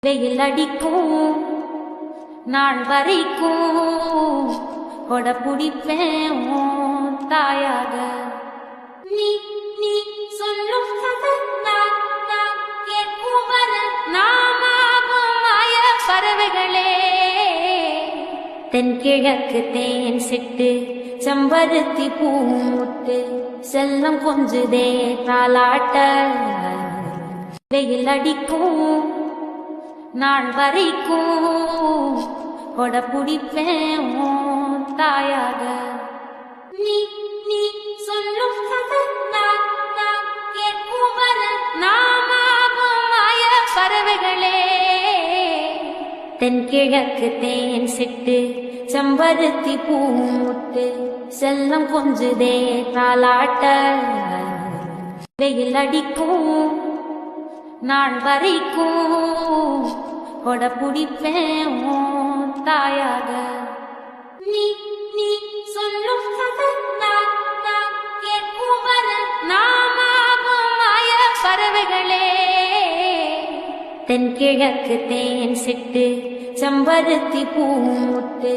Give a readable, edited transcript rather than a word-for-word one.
வெயில் அடிக்கும் நாள் வரைக்கும் கொட பிடிப்பேன் தாயாக. நீ நீ சொல்லும் கேட்கும் வர நாமாவும் மாய பறவைகளே. தென்கிழக்கு தேன் சிட்டு செம்பருத்தி பூமுட்டு செல்லம் கொஞ்சுதே தாலாட்ட. வெயில் அடிக்கும் நாள் வரைக்கும் கொட பிடிப்பேன் தாயாக. நீ நீ சொல்லும் கேட்கும் வர நாமாவும் மாய பறவைகளே. தென்கிழக்கு தேன் சிட்டு செம்பருத்தி பூமுட்டு செல்லம் கொஞ்சுதே தாலாட்ட. வெயில் அடிக்கும் நாள் வரைக்கும் கொட பிடிப்பேன் தாயாக. நீ நீ சொல்லும் கேட்கும் வர நாமாவும் மாய பறவைகளே. தென்கிழக்கு தேன் சிட்டு செம்பருத்தி பூமுட்டு